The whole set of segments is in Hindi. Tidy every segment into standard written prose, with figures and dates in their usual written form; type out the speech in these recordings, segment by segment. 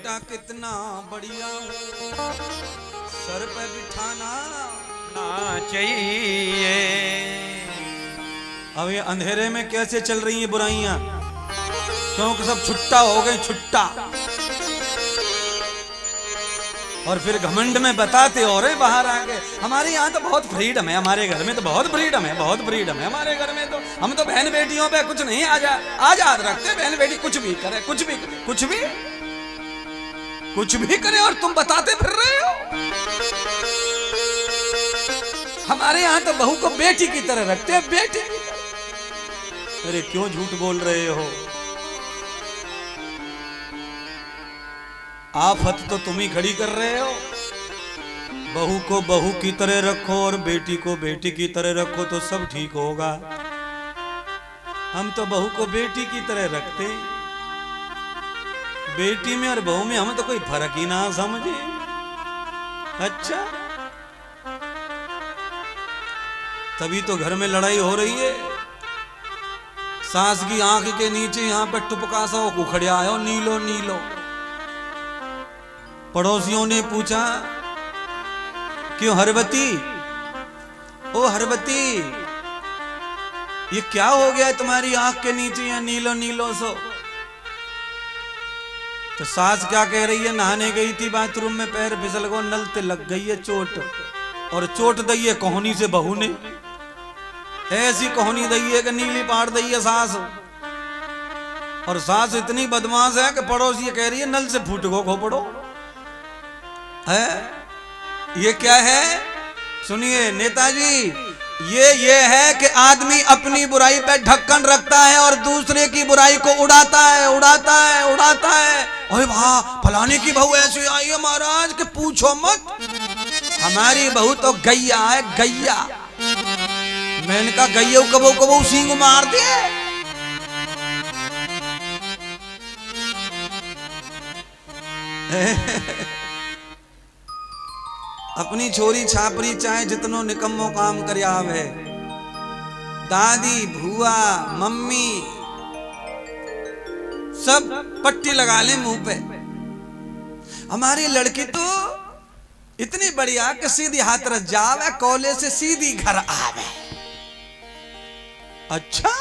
बेटा कितना बढ़िया सर पे बिठाना ना चाहिए। अब ये अंधेरे में कैसे चल रही हैं बुराइयां, क्योंकि सब छुट्टा हो गए, छुट्टा। और फिर घमंड में बताते और बाहर आ गए। हमारे यहाँ तो बहुत फ्रीडम है, हमारे घर में तो बहुत फ्रीडम है, बहुत फ्रीडम है हमारे घर में। तो हम तो बहन बेटियों पे कुछ नहीं आजाद रखते। बहन बेटी कुछ भी करे, कुछ भी करे और तुम बताते फिर रहे हो। हमारे यहाँ तो बहू को बेटी की तरह रखते हैं, बेटी की तरह। अरे क्यों झूठ बोल रहे हो? आफत तो तुम ही खड़ी कर रहे हो। बहू को बहू की तरह रखो और बेटी को बेटी की तरह रखो तो सब ठीक होगा। हम तो बहू को बेटी की तरह रखते हैं। बेटी में और बहू में हम तो कोई फर्क ही ना समझे। अच्छा, तभी तो घर में लड़ाई हो रही है। सास की आंख के नीचे यहाँ पर टुपका सा उखड़िया आयो, नीलो नीलो। पड़ोसियों ने पूछा, क्यों हरवती, ओ हरवती, ये क्या हो गया तुम्हारी आंख के नीचे या नीलो नीलो सो? तो सास क्या कह रही है, नहाने गई थी बाथरूम में, पैर फिसल गो, नल ते लग गई है चोट। और चोट दी है कोहनी से बहू ने, ऐसी कोहनी दी है कि नीली पाड़ दी है सास। और सास इतनी बदमाश है कि पड़ोसी ये कह रही है नल से फूट गो खोपड़ो है। ये क्या है? सुनिए नेताजी, ये है कि आदमी अपनी बुराई पे ढक्कन रखता है और दूसरे की बुराई को उड़ाता है। ओए वाह, फलाने की बहू ऐसी आई है महाराज कि पूछो मत। हमारी बहू तो गैया है, गैया। मैंने कहा गैया कबो कबो सींग मार दे। अपनी छोरी छापरी चाहे जितनो निकम्मो काम कर आवे, दादी भुआ मम्मी सब पट्टी लगा ले मुंह पे। हमारी लड़की तो इतनी बढ़िया कि सीधी हाथ रस जावे, कॉलेज से सीधी घर आवे। अच्छा,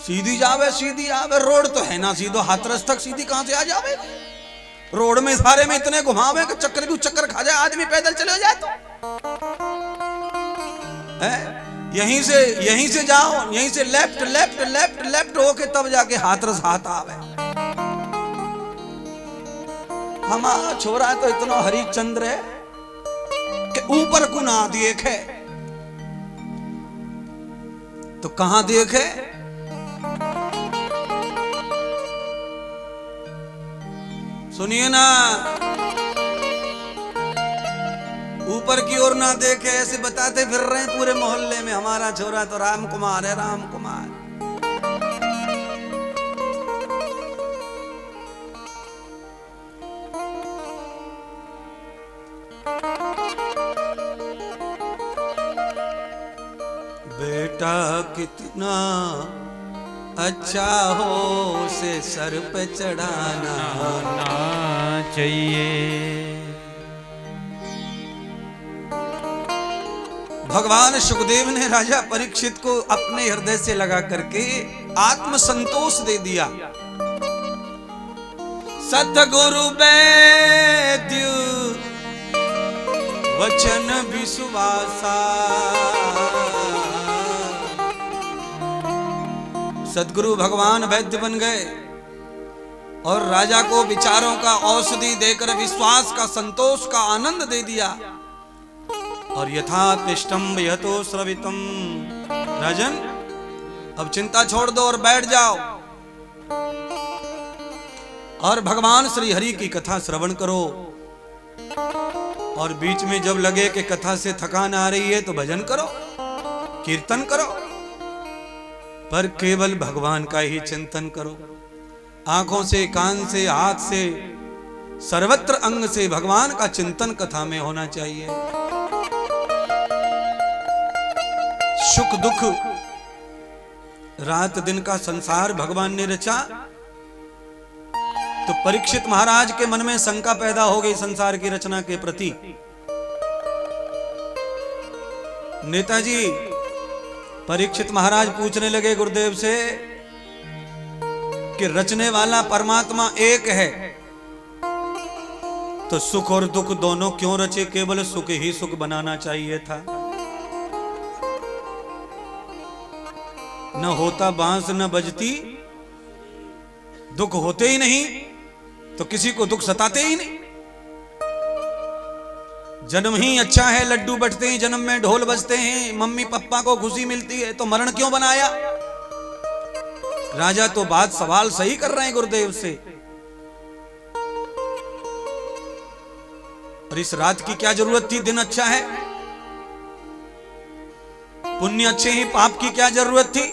सीधी जावे सीधी आवे, रोड तो है ना सीधो, हाथरस तक सीधी कहां से आ जावे? रोड में सारे में इतने घुमावे कि चक्कर खा जाए आदमी, पैदल चले जाए तो यहीं से जाओ, यहीं से लेफ्ट लेफ्ट लेफ्ट लेफ्ट होके तब जाके हाथरस हाथ आवे। हमारा छोरा तो इतना हरिचंद्र है कि ऊपर को ना देखे तो कहां देखे? सुनिए ना, ऊपर की ओर ना देखे, ऐसे बताते फिर रहे हैं पूरे मोहल्ले में हमारा छोरा तो राम कुमार है, राम कुमार। बेटा कितना अच्छा हो उसे सर पे चढ़ाना ना चाहिए। भगवान सुखदेव ने राजा परीक्षित को अपने हृदय से लगा करके आत्म संतोष दे दिया। सतगुरु वैद्य वचन विश्वासा, सदगुरु भगवान वैद्य बन गए और राजा को विचारों का औषधि देकर विश्वास का, संतोष का आनंद दे दिया। और यथा तिष्ठम यतो श्रवितम, राजन अब चिंता छोड़ दो और बैठ जाओ और भगवान श्री हरि की कथा श्रवण करो। और बीच में जब लगे कि कथा से थकान आ रही है तो भजन करो, कीर्तन करो, पर केवल भगवान का ही चिंतन करो। आंखों से, कान से, हाथ से, सर्वत्र अंग से भगवान का चिंतन कथा में होना चाहिए। सुख दुख रात दिन का संसार भगवान ने रचा, तो परीक्षित महाराज के मन में शंका पैदा हो गई संसार की रचना के प्रति। नेताजी परीक्षित महाराज पूछने लगे गुरुदेव से कि रचने वाला परमात्मा एक है, तो सुख और दुख दोनों क्यों रचे? केवल सुख ही सुख बनाना चाहिए था। न होता बांस न बजती, दुख होते ही नहीं तो किसी को दुख सताते ही नहीं। जन्म ही अच्छा है, लड्डू बटते हैं, जन्म में ढोल बजते हैं, मम्मी पापा को खुशी मिलती है, तो मरण क्यों बनाया? राजा तो बात सवाल सही कर रहे हैं गुरुदेव से। और इस रात की क्या जरूरत थी? दिन अच्छा है, पुण्य अच्छे ही, पाप की क्या जरूरत थी?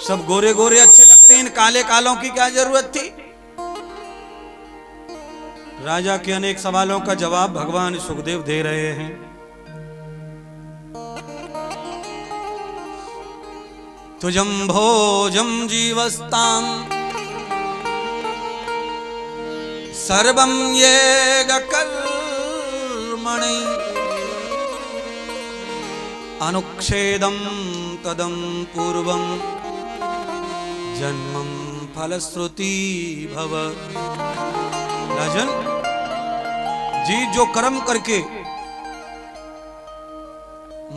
सब गोरे गोरे अच्छे लगते हैं, इन काले कालों की क्या जरूरत थी? राजा के अनेक सवालों का जवाब भगवान सुखदेव दे रहे हैं। तुजम भोजम जीवस्ताम सर्वं येग कर्मणि अनुच्छेदं तदं पूर्वं जन्मं फलश्रुति भव। राजन जी, जो कर्म करके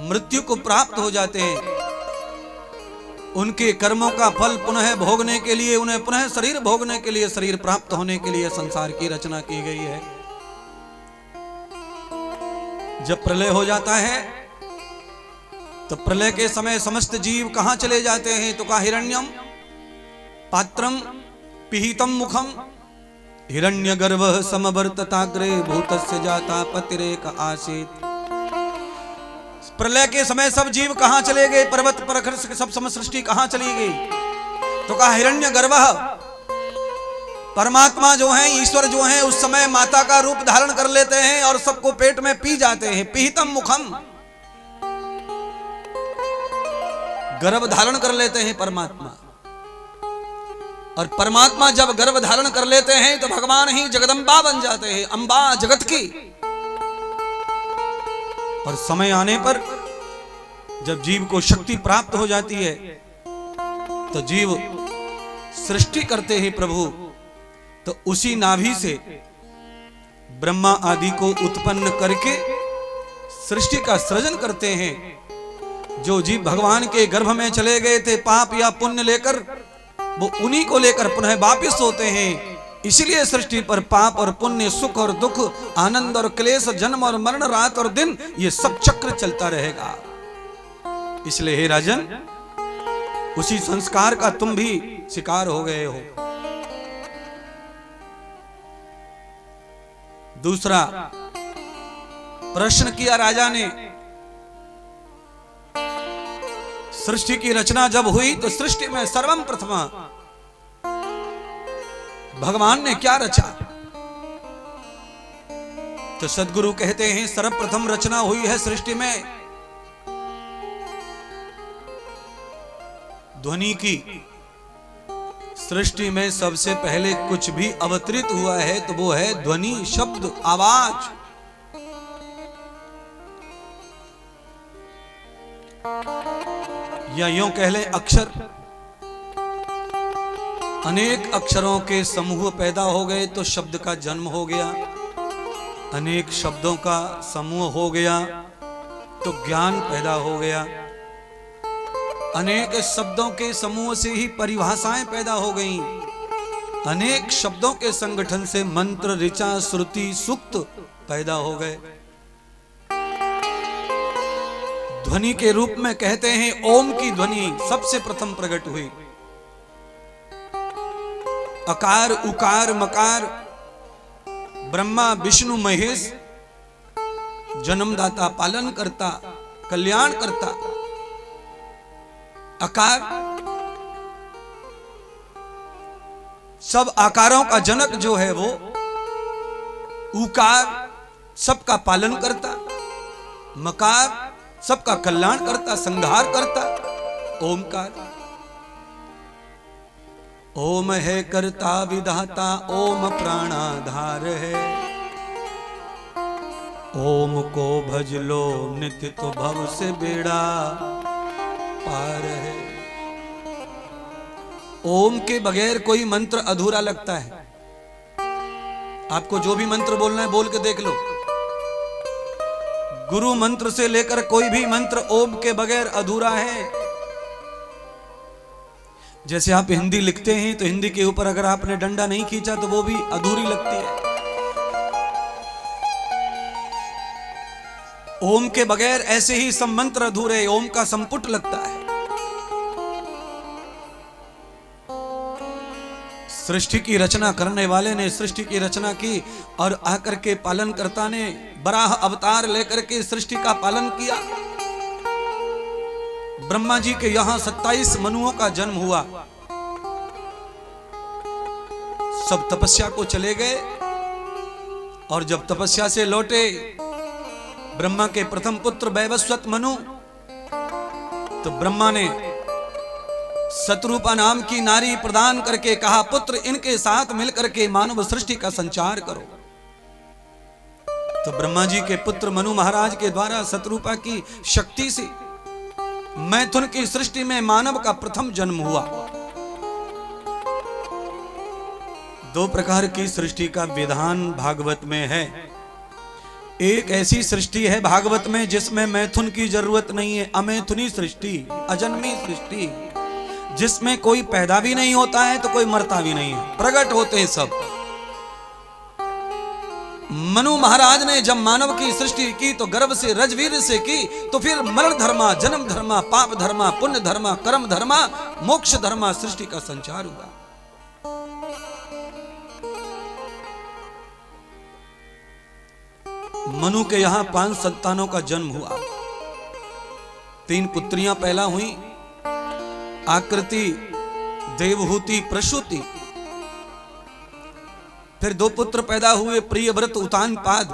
मृत्यु को प्राप्त हो जाते हैं, उनके कर्मों का फल पुनः भोगने के लिए, उन्हें पुनः शरीर भोगने के लिए, शरीर प्राप्त होने के लिए संसार की रचना की गई है। जब प्रलय हो जाता है तो प्रलय के समय समस्त जीव कहां चले जाते हैं? तो का हिरण्यम पात्रम पिहितम मुखम हिरण्यगर्भः समवर्तताग्रे भूतस्य जाता पतिरेक आसीत्। प्रलय के समय सब जीव कहां चले गए? पर्वत प्रखर सब समस्त सृष्टि कहां चली गई? तो कहा हिरण्यगर्भः, परमात्मा जो है, ईश्वर जो है, उस समय माता का रूप धारण कर लेते हैं और सबको पेट में पी जाते हैं। पिहितम मुखम, गर्भ धारण कर लेते हैं परमात्मा। और परमात्मा जब गर्भ धारण कर लेते हैं तो भगवान ही जगदम्बा बन जाते हैं, अंबा जगत की। और समय आने पर जब जीव को शक्ति प्राप्त हो जाती है तो जीव सृष्टि करते हैं प्रभु। तो उसी नाभि से ब्रह्मा आदि को उत्पन्न करके सृष्टि का सृजन करते हैं। जो जीव भगवान के गर्भ में चले गए थे पाप या पुण्य लेकर, वो उन्हीं को लेकर पुनः वापिस होते हैं। इसलिए सृष्टि पर पाप और पुण्य, सुख और दुख, आनंद और क्लेश, जन्म और मरण, रात और दिन, ये सब चक्र चलता रहेगा। इसलिए हे राजन, उसी संस्कार का तुम भी शिकार हो गए हो। दूसरा प्रश्न किया राजा ने, सृष्टि की रचना जब हुई तो सृष्टि में सर्वम प्रथमा भगवान ने क्या रचा? तो सदगुरु कहते हैं सर्वप्रथम रचना हुई है सृष्टि में ध्वनि की। सृष्टि में सबसे पहले कुछ भी अवतरित हुआ है तो वो है ध्वनि, शब्द, आवाज। या यूं कह लें अक्षर। अनेक अक्षरों के समूह पैदा हो गए तो शब्द का जन्म हो गया। अनेक शब्दों का समूह हो गया तो ज्ञान पैदा हो गया। अनेक शब्दों के समूह से ही परिभाषाएं पैदा हो गईं। अनेक शब्दों के संगठन से मंत्र, ऋचा, श्रुति, सूक्त पैदा हो गए। ध्वनि के रूप में कहते हैं ओम की ध्वनि सबसे प्रथम प्रकट हुई। अकार, उकार, मकार, ब्रह्मा, विष्णु, महेश, जन्मदाता, पालन करता, कल्याण करता। आकार, सब आकारों का जनक जो है वो उकार, सबका पालन करता। मकार, सबका कल्याण करता, संहार करता। ओमकार, ओम है कर्ता विधाता, ओम प्राणाधार है। ओम को भज लो नित्य तो भव से बेड़ा पार है। ओम के बगैर कोई मंत्र अधूरा लगता है। आपको जो भी मंत्र बोलना है बोल के देख लो। गुरु मंत्र से लेकर कोई भी मंत्र ओम के बगैर अधूरा है। जैसे आप हिंदी लिखते हैं तो हिंदी के ऊपर अगर आपने डंडा नहीं खींचा तो वो भी अधूरी लगती है। ओम के बगैर ऐसे ही सब मंत्र अधूरे, ओम का संपुट लगता है। सृष्टि की रचना करने वाले ने सृष्टि की रचना की और आकर के पालनकर्ता ने बराह अवतार लेकर के सृष्टि का पालन किया। ब्रह्मा जी के यहां 27 मनुओं का जन्म हुआ। सब तपस्या को चले गए और जब तपस्या से लौटे ब्रह्मा के प्रथम पुत्र वैवस्वत मनु, तो ब्रह्मा ने शत्रुपा नाम की नारी प्रदान करके कहा, पुत्र इनके साथ मिलकर के मानव सृष्टि का संचार करो। तो ब्रह्मा जी के पुत्र मनु महाराज के द्वारा शत्रुपा की शक्ति से मैथुन की सृष्टि में मानव का प्रथम जन्म हुआ। दो प्रकार की सृष्टि का विधान भागवत में है। एक ऐसी सृष्टि है भागवत में जिसमें मैथुन की जरूरत नहीं है, अमैथुनी सृष्टि, अजन्मी सृष्टि, जिसमें कोई पैदा भी नहीं होता है तो कोई मरता भी नहीं है, प्रकट होते हैं सब। मनु महाराज ने जब मानव की सृष्टि की तो गर्भ से रजवीर से की, तो फिर मरण धर्मा, जन्म धर्मा, पाप धर्मा, पुण्य धर्मा, कर्म धर्मा, मोक्ष धर्मा सृष्टि का संचार हुआ। मनु के यहां 5 संतानों का जन्म हुआ। 3 पुत्रियां पैदा हुई, आकृति, देवहूति, प्रसूति। फिर 2 पुत्र पैदा हुए, प्रियव्रत, उतानपाद।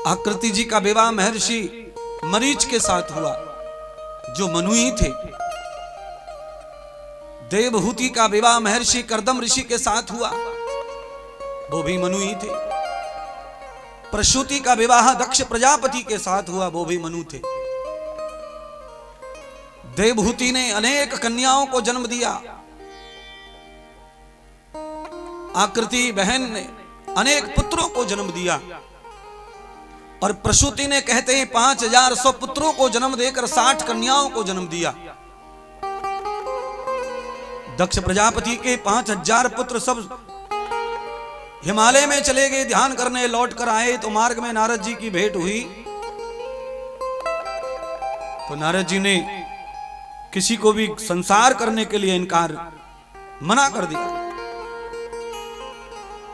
आकृति जी का विवाह महर्षि मरीच के साथ हुआ जो मनु ही थे। देवहूति का विवाह महर्षि कर्दम ऋषि के साथ हुआ, वो भी मनु ही थे। प्रसूति का विवाह दक्ष प्रजापति के साथ हुआ, वो भी मनु थे। देवहूति ने अनेक कन्याओं को जन्म दिया। आकृति बहन ने अनेक पुत्रों को जन्म दिया और प्रसूति ने कहते हैं 5100 पुत्रों को जन्म देकर 60 कन्याओं को जन्म दिया। दक्ष प्रजापति के 5000 पुत्र सब हिमालय में चले गए ध्यान करने, लौट कर आए तो मार्ग में नारद जी की भेंट हुई। तो नारद जी ने किसी को भी संसार करने के लिए इनकार मना कर दिया।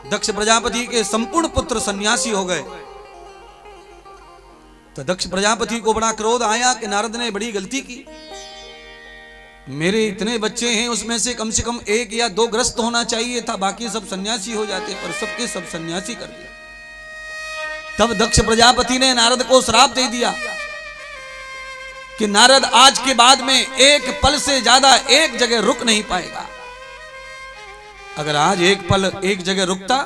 दक्ष प्रजापति के संपूर्ण पुत्र सन्यासी हो गए। तो दक्ष प्रजापति को बड़ा क्रोध आया कि नारद ने बड़ी गलती की। मेरे इतने बच्चे हैं, उसमें से कम 1 या 2 ग्रस्त होना चाहिए था, बाकी सब सन्यासी हो जाते, पर सबके सब सन्यासी कर दिया। तब दक्ष प्रजापति ने नारद को श्राप दे दिया कि नारद आज के बाद में एक पल से ज्यादा एक जगह रुक नहीं पाएगा। अगर आज एक पल एक जगह रुकता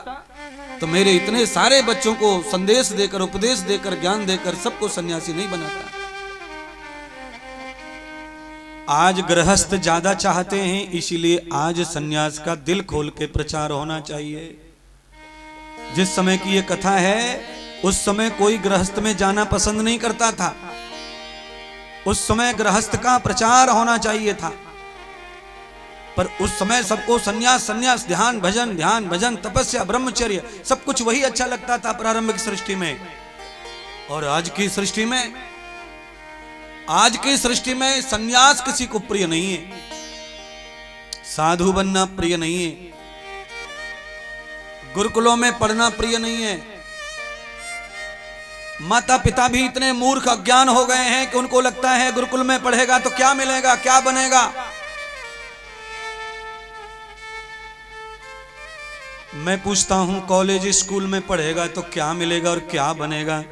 तो मेरे इतने सारे बच्चों को संदेश देकर, उपदेश देकर, ज्ञान देकर सबको सन्यासी नहीं बनाता। आज गृहस्थ ज्यादा चाहते हैं, इसीलिए आज सन्यास का दिल खोल के प्रचार होना चाहिए। जिस समय की ये कथा है उस समय कोई गृहस्थ में जाना पसंद नहीं करता था। उस समय गृहस्थ का प्रचार होना चाहिए था, पर उस समय सबको सन्यास सन्यास, ध्यान भजन, ध्यान भजन, तपस्या, ब्रह्मचर्य, सब कुछ वही अच्छा लगता था प्रारंभिक सृष्टि में। और आज की सृष्टि में सन्यास किसी को प्रिय नहीं है, साधु बनना प्रिय नहीं है, गुरुकुलों में पढ़ना प्रिय नहीं है। माता पिता भी इतने मूर्ख अज्ञान हो गए हैं कि उनको लगता है गुरुकुल में पढ़ेगा तो क्या मिलेगा, क्या बनेगा। मैं पूछता हूं कॉलेज स्कूल में पढ़ेगा तो क्या मिलेगा और क्या बनेगा।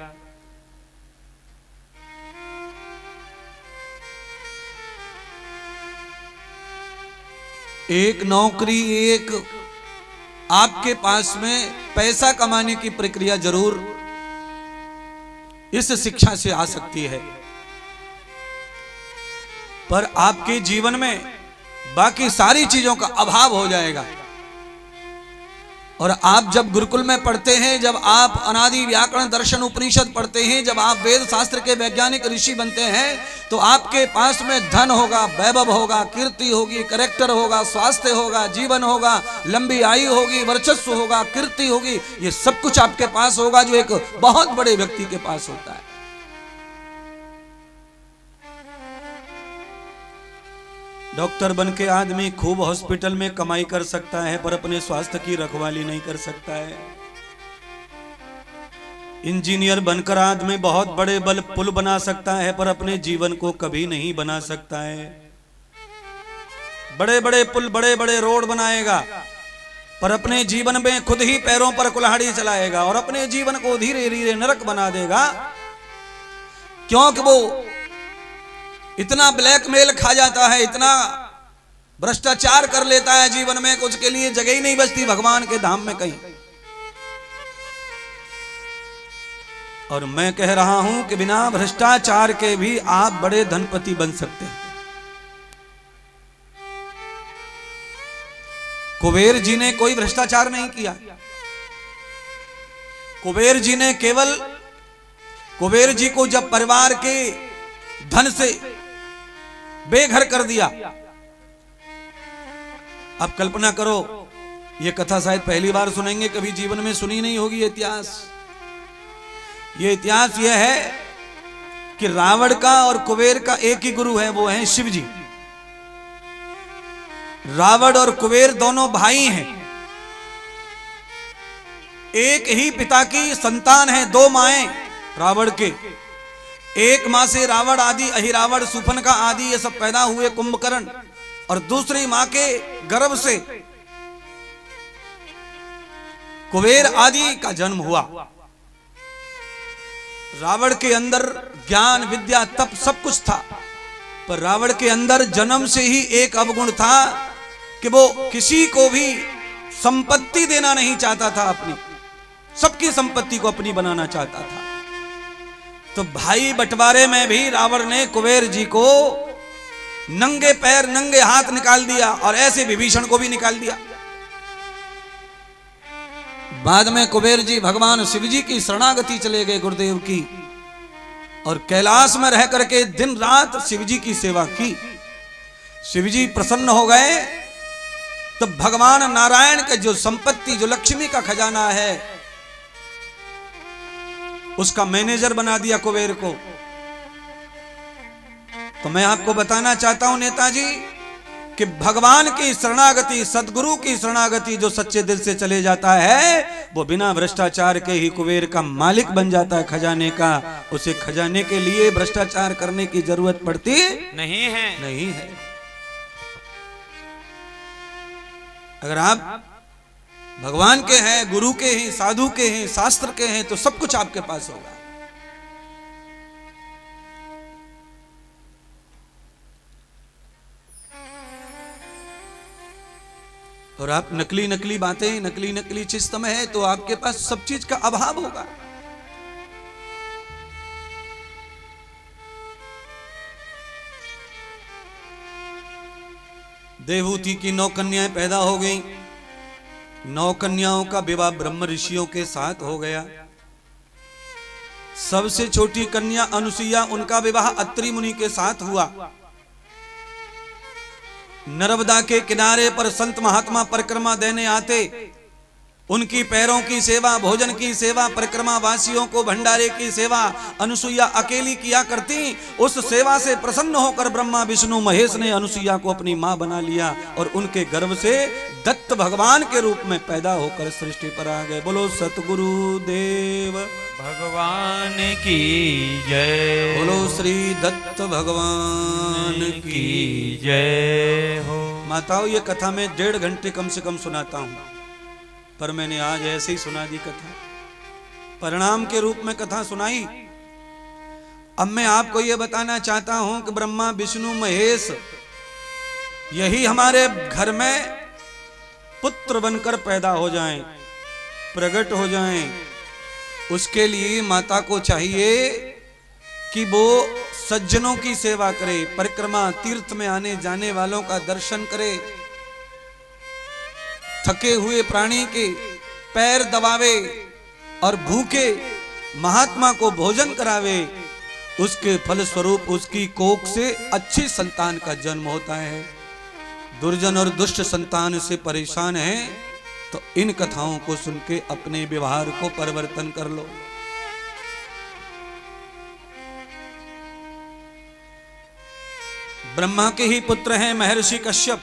एक नौकरी, एक आपके पास में पैसा कमाने की प्रक्रिया जरूर इस शिक्षा से आ सकती है, पर आपके जीवन में बाकी सारी चीजों का अभाव हो जाएगा। और आप जब गुरुकुल में पढ़ते हैं, जब आप अनादि व्याकरण दर्शन उपनिषद पढ़ते हैं, जब आप वेद शास्त्र के वैज्ञानिक ऋषि बनते हैं, तो आपके पास में धन होगा, वैभव होगा, कीर्ति होगी, कैरेक्टर होगा, स्वास्थ्य होगा, जीवन होगा, लंबी आयु होगी, वर्चस्व होगा, कीर्ति होगी। ये सब कुछ आपके पास होगा जो एक बहुत बड़े व्यक्ति के पास होता है। डॉक्टर बन के आदमी खूब हॉस्पिटल में कमाई कर सकता है, पर अपने स्वास्थ्य की रखवाली नहीं कर सकता है। इंजीनियर बनकर आदमी बहुत बड़े बल पुल बना सकता है, पर अपने जीवन को कभी नहीं बना सकता है। बड़े बड़े पुल, बड़े बड़े रोड बनाएगा, पर अपने जीवन में खुद ही पैरों पर कुल्हाड़ी चलाएगा और अपने जीवन को धीरे धीरे नरक बना देगा, क्योंकि वो इतना ब्लैकमेल खा जाता है, इतना भ्रष्टाचार कर लेता है जीवन में, कुछ के लिए जगह ही नहीं बचती भगवान के धाम में कहीं। और मैं कह रहा हूं कि बिना भ्रष्टाचार के भी आप बड़े धनपति बन सकते हैं। कुबेर जी ने कोई भ्रष्टाचार नहीं किया। कुबेर जी ने केवल, कुबेर जी को जब परिवार के धन से बेघर कर दिया, अब कल्पना करो, यह कथा शायद पहली बार सुनेंगे, कभी जीवन में सुनी नहीं होगी ये इतिहास। ये इतिहास यह है कि रावण का और कुबेर का एक ही गुरु है, वो है शिव जी। रावण और कुबेर दोनों भाई हैं, एक ही पिता की संतान है, दो माएं रावण के। एक मां से रावण आदि, अहिरावण, सुफनका आदि ये सब पैदा हुए, कुंभकर्ण, और दूसरी मां के गर्भ से कुबेर आदि का जन्म हुआ। रावण के अंदर ज्ञान, विद्या, तप सब कुछ था, पर रावण के अंदर जन्म से ही एक अवगुण था कि वो किसी को भी संपत्ति देना नहीं चाहता था, अपनी सबकी संपत्ति को अपनी बनाना चाहता था। तो भाई बंटवारे में भी रावण ने कुबेर जी को नंगे पैर नंगे हाथ निकाल दिया, और ऐसे विभीषण को भी निकाल दिया। बाद में कुबेर जी भगवान शिव जी की शरणागति चले गए, गुरुदेव की, और कैलाश में रह करके दिन रात शिव जी की सेवा की। शिव जी प्रसन्न हो गए, तो भगवान नारायण के जो संपत्ति, जो लक्ष्मी का खजाना है, उसका मैनेजर बना दिया कुबेर को। तो मैं आपको बताना चाहता हूं नेताजी कि भगवान की शरणागति, सदगुरु की शरणागति जो सच्चे दिल से चले जाता है, वो बिना भ्रष्टाचार के ही कुबेर का मालिक बन जाता है, खजाने का। उसे खजाने के लिए भ्रष्टाचार करने की जरूरत पड़ती नहीं है, नहीं है। अगर आप भगवान के हैं, गुरु के हैं, साधु के हैं, शास्त्र के हैं, तो सब कुछ आपके पास होगा। और आप नकली नकली बातें, नकली नकली चीज में है, तो आपके पास सब चीज का अभाव होगा। देवहूति की 9 कन्याएं पैदा हो गईं। 9 कन्याओं का विवाह ब्रह्म ऋषियों के साथ हो गया। सबसे छोटी कन्या अनुसुईया, उनका विवाह अत्रि मुनि के साथ हुआ। नर्मदा के किनारे पर संत महात्मा परिक्रमा देने आते, उनकी पैरों की सेवा, भोजन की सेवा, परिक्रमा वासियों को भंडारे की सेवा अनुसुईया अकेली किया करती। उस सेवा से प्रसन्न होकर ब्रह्मा विष्णु महेश ने अनुसुईया को अपनी मां बना लिया, और उनके गर्भ से दत्त भगवान के रूप में पैदा होकर सृष्टि पर आ गए। बोलो सतगुरु देव भगवान की जय। बोलो श्री दत्त भगवान की जय हो। माताओं, ये कथा मैं 1.5 घंटे कम से कम सुनाता हूं, पर मैंने आज ऐसे ही सुना दी कथा, परिणाम के रूप में कथा सुनाई। अब मैं आपको यह बताना चाहता हूं कि ब्रह्मा विष्णु महेश यही हमारे घर में पुत्र बनकर पैदा हो जाएं, प्रकट हो जाएं। उसके लिए माता को चाहिए कि वो सज्जनों की सेवा करे, परिक्रमा तीर्थ में आने जाने वालों का दर्शन करे, थके हुए प्राणी के पैर दबावे और भूखे महात्मा को भोजन करावे। उसके फल स्वरूप उसकी कोख से अच्छी संतान का जन्म होता है। दुर्जन और दुष्ट संतान से परेशान है तो इन कथाओं को सुन के अपने व्यवहार को परिवर्तन कर लो। ब्रह्मा के ही पुत्र हैं महर्षि कश्यप।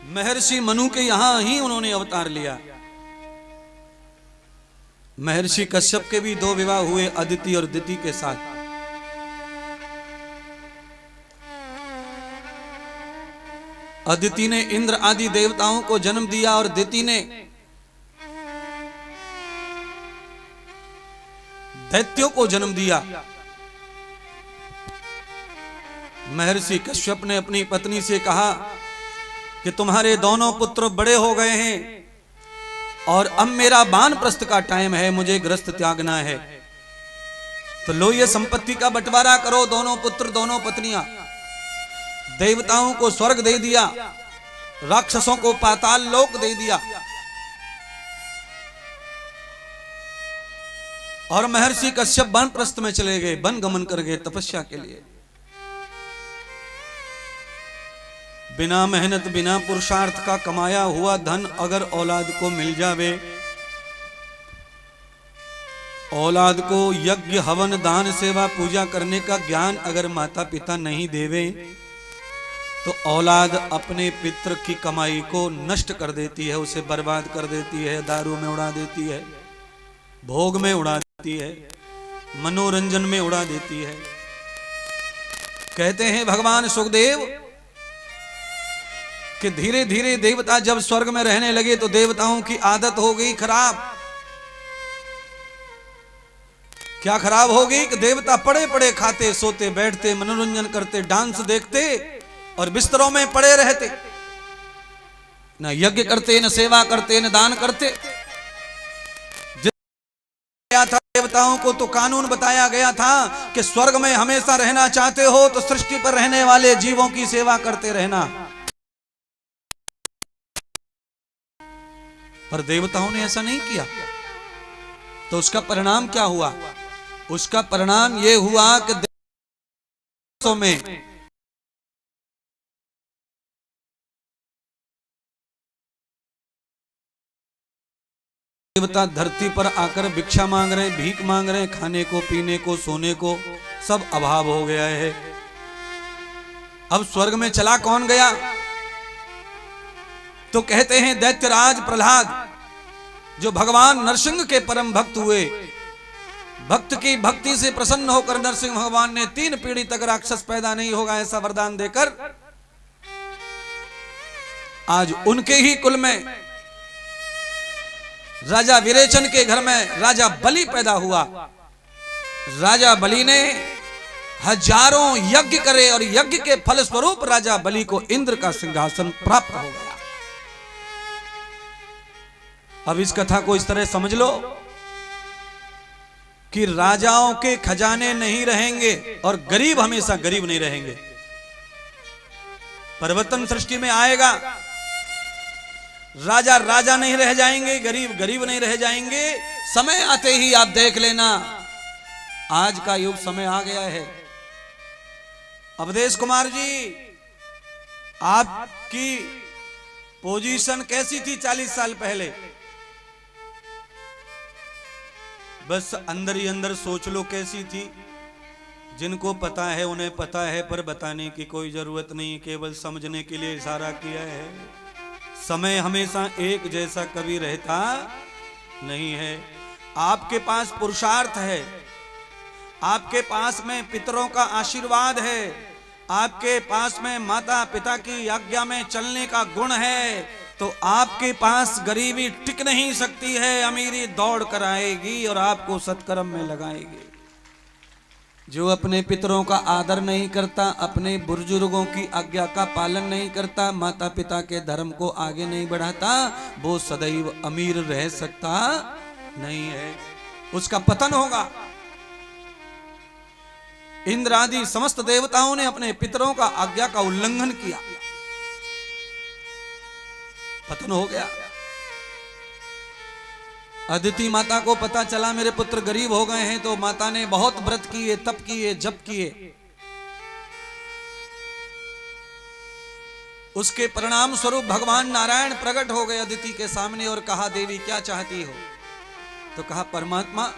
महर्षि मनु के यहां ही उन्होंने अवतार लिया। महर्षि कश्यप के भी 2 विवाह हुए, अदिति और दिति के साथ। अदिति ने इंद्र आदि देवताओं को जन्म दिया और दिति ने दैत्यों को जन्म दिया। महर्षि कश्यप ने अपनी पत्नी से कहा कि तुम्हारे दोनों पुत्र बड़े हो गए हैं और अब मेरा वानप्रस्थ का टाइम है, मुझे गृहस्थ त्यागना है। तो लो ये संपत्ति का बंटवारा करो, दोनों पुत्र दोनों पत्नियां। देवताओं को स्वर्ग दे दिया, राक्षसों को पाताल लोक दे दिया। और महर्षि कश्यप वानप्रस्थ में चले गए, वन गमन कर गए तपस्या के लिए। बिना मेहनत बिना पुरुषार्थ का कमाया हुआ धन अगर औलाद को मिल जावे, औलाद को यज्ञ हवन दान सेवा पूजा करने का ज्ञान अगर माता पिता नहीं देवे तो औलाद अपने पितृ की कमाई को नष्ट कर देती है, उसे बर्बाद कर देती है, दारू में उड़ा देती है, भोग में उड़ा देती है, मनोरंजन में उड़ा देती है। कहते हैं भगवान सुखदेव कि धीरे धीरे देवता जब स्वर्ग में रहने लगे तो देवताओं की आदत हो गई खराब। क्या खराब हो गई कि देवता पड़े पड़े खाते सोते बैठते मनोरंजन करते डांस देखते और बिस्तरों में पड़े रहते, न यज्ञ करते न सेवा करते न दान करते। था देवताओं को तो कानून बताया गया था कि स्वर्ग में हमेशा रहना चाहते हो तो सृष्टि पर रहने वाले जीवों की सेवा करते रहना। पर देवताओं ने ऐसा नहीं किया तो उसका परिणाम क्या हुआ? उसका परिणाम यह हुआ कि देवताओं में देवता धरती पर आकर भिक्षा मांग रहे हैं, भीख मांग रहे हैं, खाने को पीने को सोने को सब अभाव हो गया है। अब स्वर्ग में चला कौन गया? तो कहते हैं दैत्यराज प्रहलाद जो भगवान नरसिंह के परम भक्त हुए, भक्त की भक्ति से प्रसन्न होकर नरसिंह भगवान ने 3 पीढ़ी तक राक्षस पैदा नहीं होगा ऐसा वरदान देकर आज उनके ही कुल में राजा विरेचन के घर में राजा बलि पैदा हुआ। राजा बलि ने हजारों यज्ञ करे और यज्ञ के फल स्वरूप राजा बलि को इंद्र का सिंहासन प्राप्त हो गया। अब इस कथा को इस तरह समझ लो कि राजाओं के खजाने नहीं रहेंगे और गरीब हमेशा गरीब नहीं रहेंगे। परिवर्तन सृष्टि में आएगा, राजा राजा नहीं रह जाएंगे, गरीब गरीब नहीं रह जाएंगे। समय आते ही आप देख लेना, आज का युग समय आ गया है। अवधेश कुमार जी, आपकी पोजीशन कैसी थी 40 साल पहले? बस अंदर ही अंदर सोच लो कैसी थी। जिनको पता है उन्हें पता है, पर बताने की कोई जरूरत नहीं, केवल समझने के लिए इशारा किया है। समय हमेशा एक जैसा कभी रहता नहीं है। आपके पास पुरुषार्थ है, आपके पास में पितरों का आशीर्वाद है, आपके पास में माता पिता की आज्ञा में चलने का गुण है, तो आपके पास गरीबी टिक नहीं सकती है। अमीरी दौड़ कर आएगी और आपको सत्कर्म में लगाएगी। जो अपने पितरों का आदर नहीं करता, अपने बुजुर्गों की आज्ञा का पालन नहीं करता, माता पिता के धर्म को आगे नहीं बढ़ाता, वो सदैव अमीर रह सकता नहीं है, उसका पतन होगा। इंद्र आदि समस्त देवताओं ने अपने पितरों का आज्ञा का उल्लंघन किया, पतन हो गया। अदिति माता को पता चला मेरे पुत्र गरीब हो गए हैं, तो माता ने बहुत व्रत किए, तप किए, जप किए। उसके परिणाम स्वरूप भगवान नारायण प्रकट हो गए अदिति के सामने और कहा, देवी क्या चाहती हो? तो कहा, परमात्मा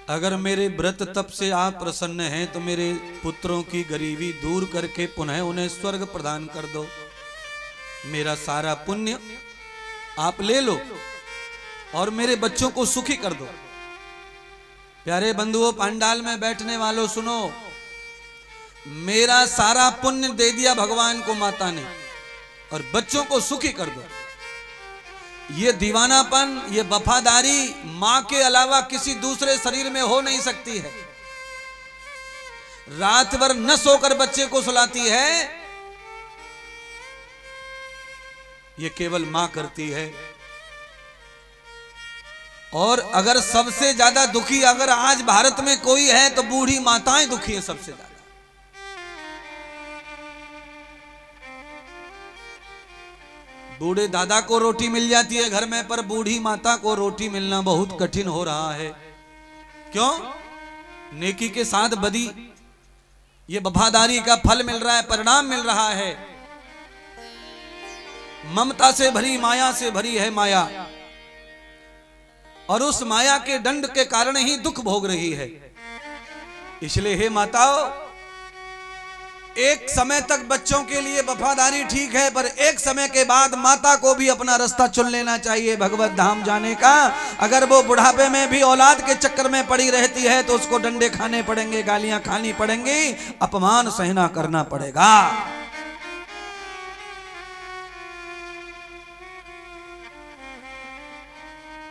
अगर मेरे व्रत तप से आप प्रसन्न हैं तो मेरे पुत्रों की गरीबी दूर करके पुनः उन्हें स्वर्ग प्रदान कर दो, मेरा सारा पुण्य आप ले लो और मेरे बच्चों को सुखी कर दो। प्यारे बंधुओं, पांडाल में बैठने वालों सुनो, मेरा सारा पुण्य दे दिया भगवान को माता ने और बच्चों को सुखी कर दो। ये दीवानापन, ये वफादारी मां के अलावा किसी दूसरे शरीर में हो नहीं सकती है। रात भर न सोकर बच्चे को सुलाती है, ये केवल मां करती है। और अगर सबसे ज्यादा दुखी अगर आज भारत में कोई है तो बूढ़ी माताएं दुखी हैं सबसे ज्यादा। बूढ़े दादा को रोटी मिल जाती है घर में, पर बूढ़ी माता को रोटी मिलना बहुत कठिन हो रहा है। क्यों? नेकी के साथ बदी, ये वफादारी का फल मिल रहा है, परिणाम मिल रहा है। ममता से भरी, माया से भरी है माया, और उस माया के दंड के कारण ही दुख भोग रही है। इसलिए हे माताओं, एक समय तक बच्चों के लिए वफादारी ठीक है, पर एक समय के बाद माता को भी अपना रास्ता चुन लेना चाहिए भगवत धाम जाने का। अगर वो बुढ़ापे में भी औलाद के चक्कर में पड़ी रहती है तो उसको डंडे खाने पड़ेंगे, गालियां खानी पड़ेंगी, अपमान सहना करना पड़ेगा।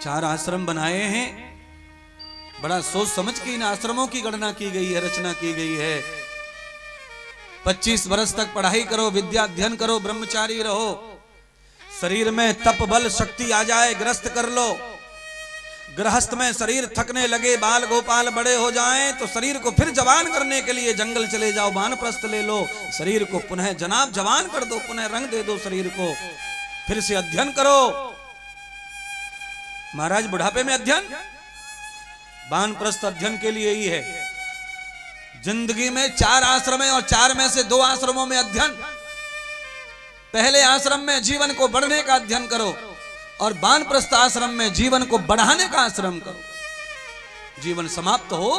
चार आश्रम बनाए हैं, बड़ा सोच समझ के इन आश्रमों की गणना की गई है, रचना की गई है। 25 वर्ष तक पढ़ाई करो, विद्या अध्ययन करो, ब्रह्मचारी रहो, शरीर में तप बल शक्ति आ जाए, ग्रस्त कर लो। गृहस्थ में शरीर थकने लगे, बाल गोपाल बड़े हो जाएं, तो शरीर को फिर जवान करने के लिए जंगल चले जाओ, वानप्रस्थ ले लो, शरीर को पुनः जनाब जवान कर दो, पुनः रंग दे दो शरीर को, फिर से अध्ययन करो। महाराज बुढ़ापे में अध्ययन, वानप्रस्थ अध्ययन के लिए ही है। जिंदगी में 4 आश्रम है और 4 में से 2 आश्रमों में अध्ययन। पहले आश्रम में जीवन को बढ़ने का अध्ययन करो और वानप्रस्थ आश्रम में जीवन को बढ़ाने का आश्रम करो। जीवन समाप्त हो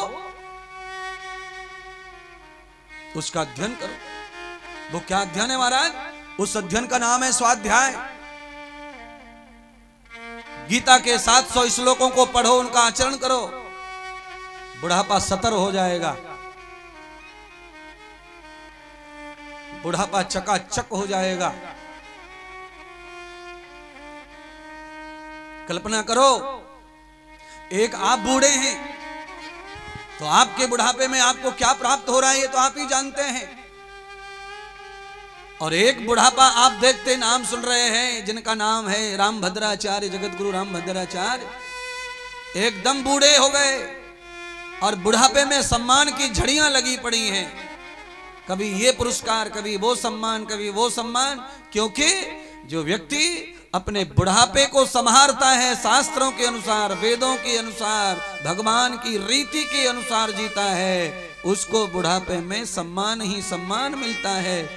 उसका अध्ययन करो। वो क्या अध्ययन है महाराज? उस अध्ययन का नाम है स्वाध्याय। गीता के 700 श्लोकों को पढ़ो, उनका आचरण करो, बुढ़ापा सतर हो जाएगा, बुढ़ापा चकाचक हो जाएगा। कल्पना करो, एक आप बूढ़े हैं तो आपके बुढ़ापे में आपको क्या प्राप्त हो रहा है ये तो आप ही जानते हैं। और एक बुढ़ापा आप देखते, नाम सुन रहे हैं जिनका नाम है रामभद्राचार्य, जगत गुरु रामभद्राचार्य, एकदम बूढ़े हो गए और बुढ़ापे में सम्मान की झड़ियां लगी पड़ी हैं। कभी ये पुरस्कार, कभी वो सम्मान, कभी वो सम्मान। क्योंकि जो व्यक्ति अपने बुढ़ापे को संभालता है, शास्त्रों के अनुसार, वेदों के अनुसार, भगवान की रीति के अनुसार जीता है, उसको बुढ़ापे में सम्मान ही सम्मान मिलता है।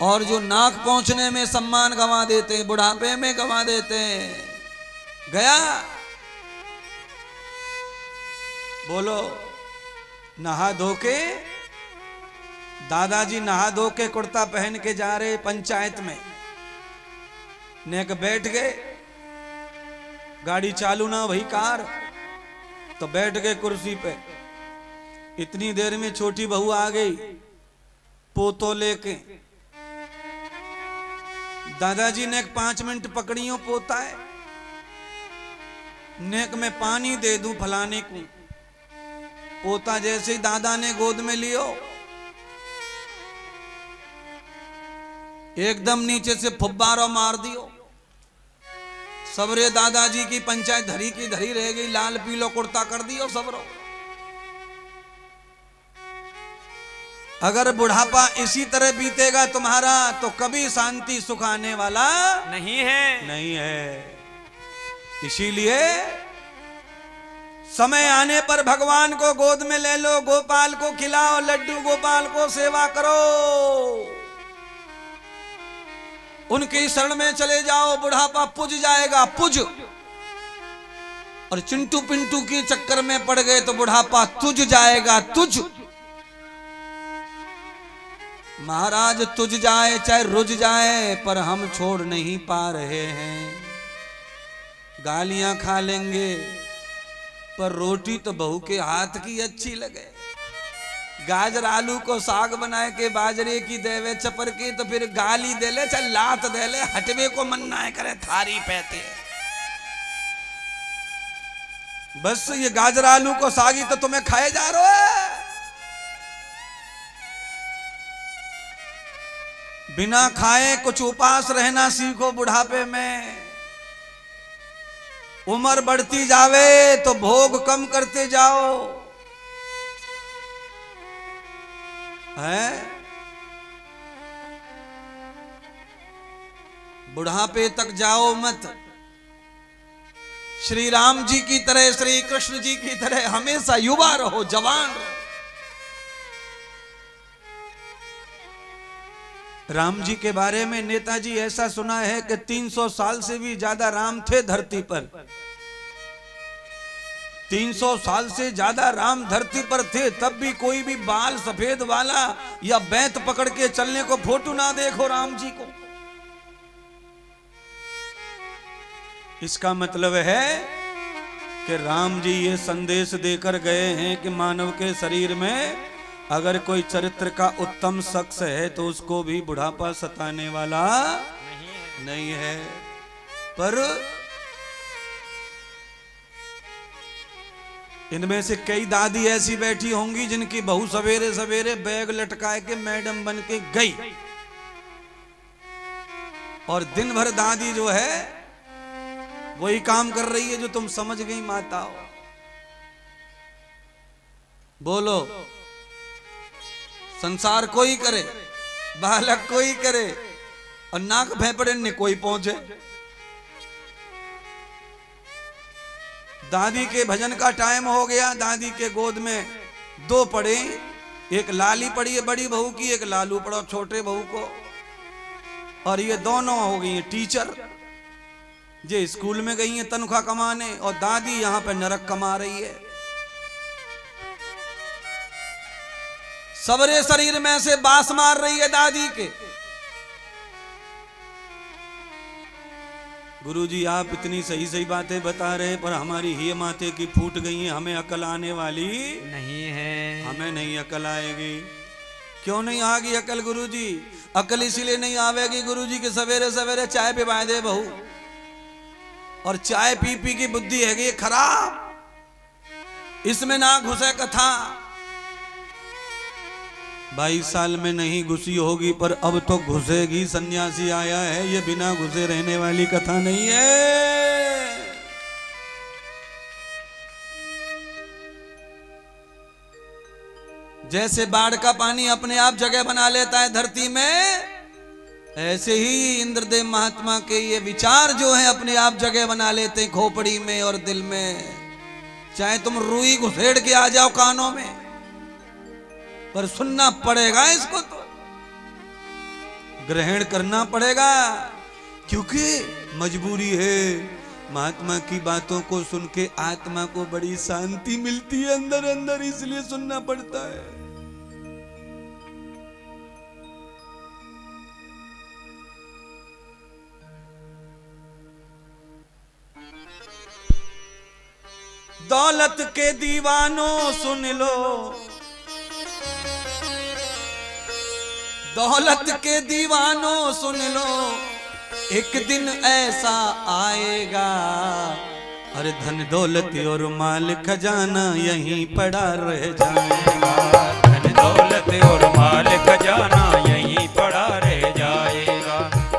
और जो नाक पहुंचने में सम्मान गंवा देते, बुढ़ापे में गंवा देते, गया। बोलो, नहा धो के दादाजी नहा धो के कुर्ता पहन के जा रहे पंचायत में, नेक बैठ गए, गाड़ी चालू ना वही कार, तो बैठ गए कुर्सी पे। इतनी देर में छोटी बहू आ गई पोतो लेके। दादाजी ने 5 मिनट पकड़ियो पोता है, नेक में पानी दे दूं फलाने को। पोता जैसे ही दादा ने गोद में लियो, एकदम नीचे से फुब्बारा मार दियो। सबरे दादाजी की पंचायत धरी की धरी रह गई, लाल पीलो कुर्ता कर दियो सबरो। अगर बुढ़ापा इसी तरह बीतेगा तुम्हारा तो कभी शांति सुख आने वाला नहीं है। नहीं है। इसीलिए समय आने पर भगवान को गोद में ले लो, गोपाल को खिलाओ लड्डू, गोपाल को सेवा करो, उनकी शरण में चले जाओ, बुढ़ापा पुज जाएगा, पुज। और चिंटू पिंटू के चक्कर में पड़ गए तो बुढ़ापा तुझ जाएगा, तुझ। महाराज तुझ जाए चाहे रुझ जाए, पर हम छोड़ नहीं पा रहे हैं। गालियां खा लेंगे पर रोटी तो बहू के हाथ की अच्छी लगे। गाजर आलू को साग बनाए के बाजरे की देवे चपर की तो फिर गाली दे ले चाहे लात दे ले, हटवे को मन ना करे, थारी पहते। बस ये गाजर आलू को सागी तो तुम्हें खाए जा रहे हो। बिना खाए कुछ उपास रहना सीखो बुढ़ापे में। उम्र बढ़ती जावे तो भोग कम करते जाओ, है? बुढ़ापे तक जाओ मत। श्री राम जी की तरह, श्री कृष्ण जी की तरह हमेशा युवा रहो, जवान रहो। राम जी के बारे में नेताजी ऐसा सुना है कि 300 साल से भी ज्यादा राम थे धरती पर। 300 साल से ज्यादा राम धरती पर थे, तब भी कोई भी बाल सफेद वाला या बैंत पकड़ के चलने को फोटो ना देखो राम जी को। इसका मतलब है कि राम जी ये संदेश देकर गए हैं कि मानव के शरीर में अगर कोई चरित्र का उत्तम शख्स है तो उसको भी बुढ़ापा सताने वाला नहीं है। पर इनमें से कई दादी ऐसी बैठी होंगी जिनकी बहू सवेरे सवेरे बैग लटकाए के मैडम बन के गई, और दिन भर दादी जो है वही काम कर रही है जो तुम समझ गई माताओ। बोलो, संसार कोई करे, बालक कोई करे, और नाक भेपड़े ने कोई पहुंचे। दादी के भजन का टाइम हो गया, दादी के गोद में 2 पड़े, एक लाली पड़ी है बड़ी बहू की, एक लालू पड़ा छोटे बहू को, और ये दोनों हो गई हैं टीचर, जे स्कूल में गई हैं तनख्वाह कमाने, और दादी यहां पे नरक कमा रही है। सबरे शरीर में से बास मार रही है दादी के। गुरुजी आप इतनी सही सही बातें बता रहे हैं, पर हमारी ही माथे की फूट गई है, हमें अकल आने वाली नहीं है। हमें नहीं अकल आएगी। क्यों नहीं आएगी अकल गुरुजी? अकल इसीलिए नहीं आवेगी गुरुजी कि सवेरे सवेरे चाय पिवा दे बहू, और चाय पी पी की बुद्धि है खराब, इसमें ना घुसे कथा। 22 साल में नहीं घुसी होगी पर अब तो घुसेगी। सन्यासी आया है, ये बिना घुसे रहने वाली कथा नहीं है। जैसे बाढ़ का पानी अपने आप जगह बना लेता है धरती में, ऐसे ही इंद्रदेव महात्मा के ये विचार जो है अपने आप जगह बना लेते हैं खोपड़ी में और दिल में। चाहे तुम रुई घुसेड़ के आ जाओ कानों में, पर सुनना पड़ेगा, इसको तो ग्रहण करना पड़ेगा, क्योंकि मजबूरी है। महात्मा की बातों को सुन के आत्मा को बड़ी शांति मिलती है अंदर अंदर, इसलिए सुनना पड़ता है। दौलत के दीवानों सुन लो, दौलत के दीवानों सुन लो, एक दिन ऐसा आएगा अरे धन दौलत और माल खजाना यहीं पड़ा रह जाएगा। धन दौलत और माल खजाना यहीं पड़ा रह जाएगा।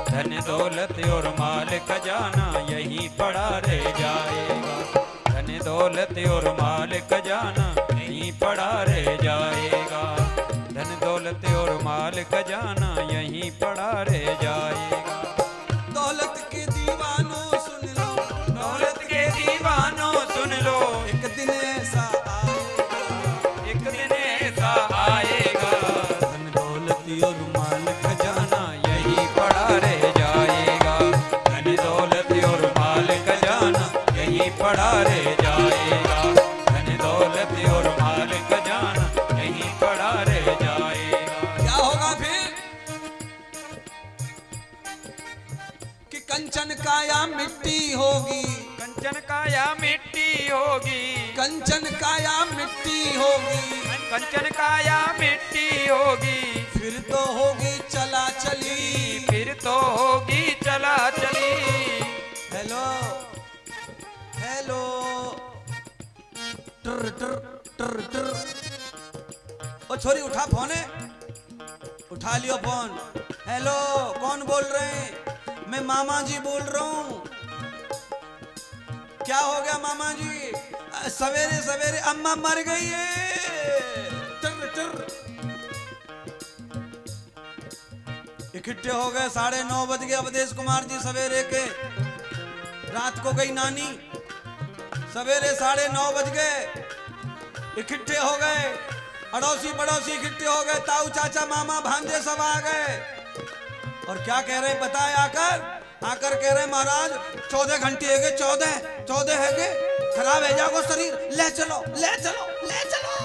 धन दौलत और माल खजाना यहीं पड़ा रह जाएगा। धन दौलत और माल खजाना यहीं पड़ा रह जाएगा। धन दौलत और माल खजाना यहीं पड़ा रह जाएगा। दौलत के दीवानों सुन लो, दौलत के दीवानों सुन लो, एक दिन ऐसा आएगा, एक दिन ऐसा आएगा। धन दौलत और माल खजाना यहीं पड़ा रह जाएगा। धन दौलत और माल खजाना यहीं पड़ा रह जाएगा। धन दौलत और माल खजाना यहीं पड़ा रह जाएगा। क्या होगा फिर कि कंचन काया मिट्टी होगी, कंचन काया मिट्टी होगी, कंचन काया मिट्टी होगी, कंचन काया मिट्टी होगी। फिर तो होगी चला चली, फिर तो होगी चला चली। हेलो हेलो टर टर टर टर। ओ छोरी उठा फोन है, उठा लियो फोन। हेलो कौन बोल रहे हैं? मैं मामा जी बोल रहा हूँ। क्या हो गया मामा जी? सवेरे सवेरे अम्मा मर गई है। टर टर। इकट्ठे हो गए, 9:30 बज गए। अवधेश कुमार जी सवेरे के, रात को गई नानी, सवेरे 9:30 बज गए। इकट्ठे हो गए, अड़ोसी पड़ोसी इकट्ठे हो गए, ताऊ चाचा मामा भांजे सब आ गए। और क्या कह रहे बताए? आकर कह रहे महाराज 14 घंटे है गए, 14 है गए, खराब है जाओ शरीर, ले चलो ले चलो ले चलो।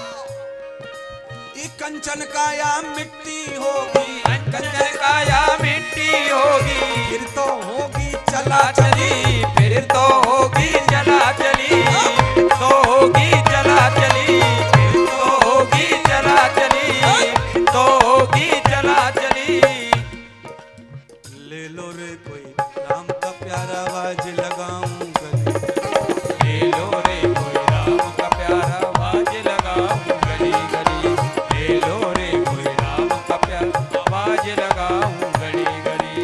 ये कंचन काया मिट्टी होगी, कंचन काया मिट्टी होगी। फिर तो होगी चला चली, फिर तो होगी चला चली, तो होगी चला चली, फिर तो होगी चला चली, तो होगी चला चली। ले लो रे कोई राम का प्यारा आवाज लगाऊं गली, ले लो रे कोई राम का प्यारा आवाज लगाऊं गली गली। ले लो रे कोई राम का प्यारा आवाज लगाऊं गली गली।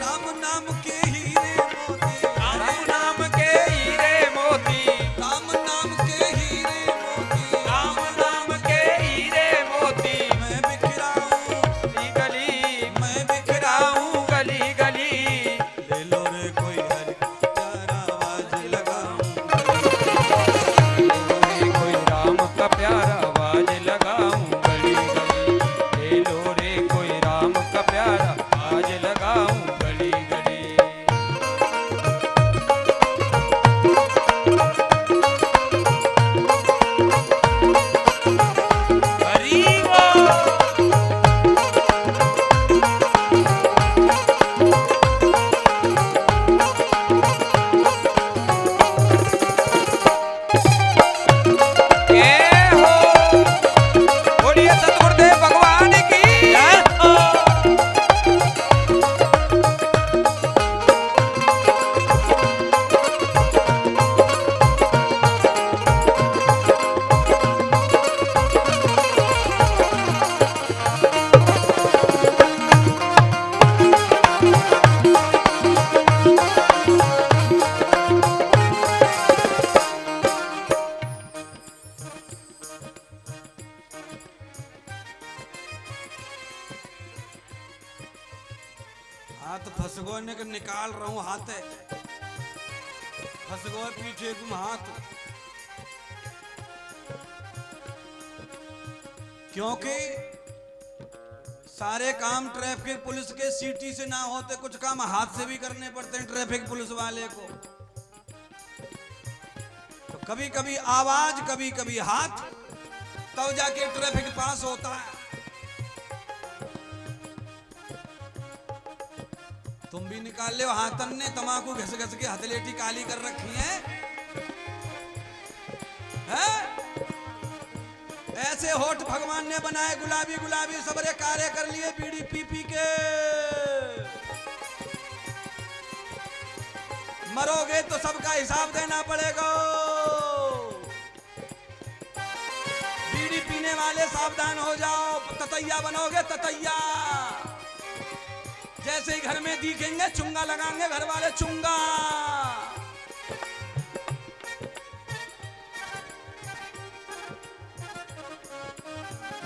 राम नाम के हीरे मोती, राम नाम के हीरे मोती, राम नाम के हीरे मोती, राम नाम के हीरे मोती। मैं बिखराऊं गली मैं बिखराऊं। गली गली। ले लो रे कोई हरि प्यारा आवाज लगाऊं, कोई राम का प्यारा आवाज लगाऊं गली गली। ले लो रे कोई राम का प्यारा आवाज लगाऊं गली गली। हरि बोल। ए हो, बोलिए सतगुरुदेव भगवान की जय हो। हाथ फसगो ने के निकाल रहा हूं, हाथ है फसगो पीछे गुम हाथ। क्योंकि सारे काम ट्रैफिक पुलिस के सीटी से ना होते, कुछ काम हाथ से भी करने पड़ते हैं ट्रैफिक पुलिस वाले को। तो कभी कभी आवाज कभी कभी हाथ, तब जाके ट्रैफिक पास होता है। तुम भी निकाल ले हाथन ने तमाकू घस घस के हथेली काली कर रखी है, हैं? ऐसे होठ भगवान ने बनाए गुलाबी गुलाबी, सबरे कार्य कर लिए बीड़ी पी पी के। मरोगे तो सबका हिसाब देना पड़ेगा। बीड़ी पीने वाले सावधान हो जाओ, ततैया बनोगे ततैया। जैसे ही घर में दिखेंगे चुंगा लगाएंगे घर वाले, चुंगा।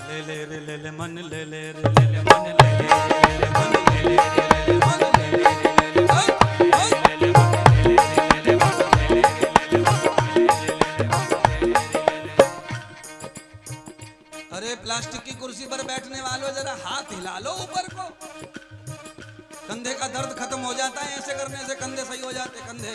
ले ले रे ले ले मन, ले ले रे ले ले मन, ले ले रे मन, ले ले रे मन, ले ले रे मन, अरे प्लास्टिक की कुर्सी पर बैठने वालों जरा हाथ हिला लो ऊपर को। कंधे का दर्द खत्म हो जाता है, ऐसे करने से कंधे सही हो जाते। कंधे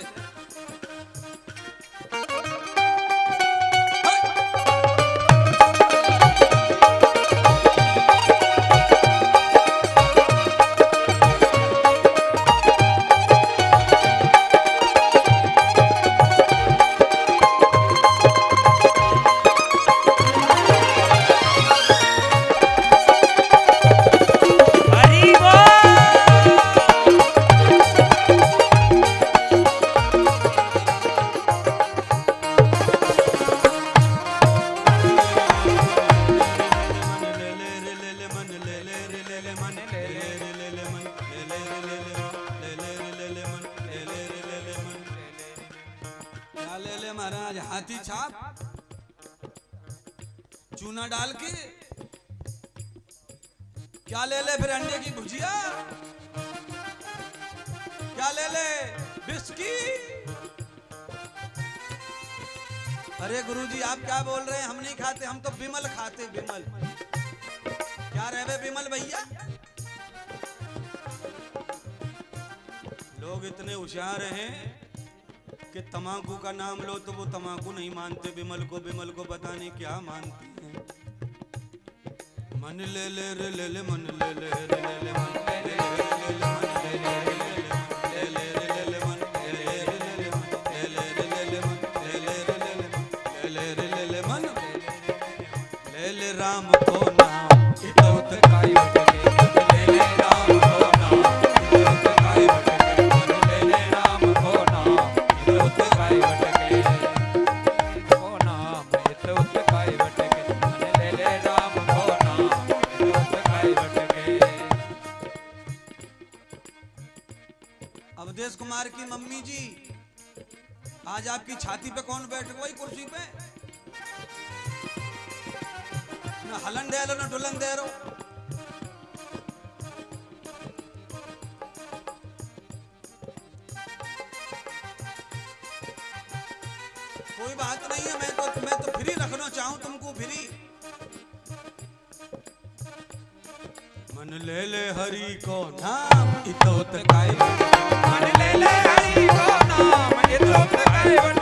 महाराज हाथी छाप चूना डाल के क्या ले ले, फिर अंडे की भुजिया क्या ले ले, बिस्की। अरे गुरुजी आप क्या बोल रहे हैं, हम नहीं खाते, हम तो बिमल खाते। बिमल क्या रहे बिमल भैया। लोग इतने होशियार हैं कि तमाकू का नाम लो तो वो तमाकू नहीं मानते बिमल को पता नहीं क्या मानते हैं। मन ले ले रे ले ले मन, ले ले रे ले ले मन, ले ले रे ले मन, ले ले रे ले ले मन, ले ले रे ले मन, ले ले रे ले मन, ले ले रे ले मन, ले ले राम को नाम इतौत काई बटके, ले ले राम को नाम इतौत काई बटके, ले ले राम को नाम इतौत काई बटके, को नाम इतौत काई बटके, ले ले राम को नाम इतौत काई बटके। अवधेश कुमार की मम्मी जी, आज आपकी छाती पे कौन बैठ गई कुर्सी पे? न हलन दे रो न ढुलन दे रो। कोई बात नहीं है, मैं तो फ्री रखना चाहूं तुमको, फ्री। मन ले ले हरि को नाम इतौत काई, मन ले ले हरि को नाम इतौत काई।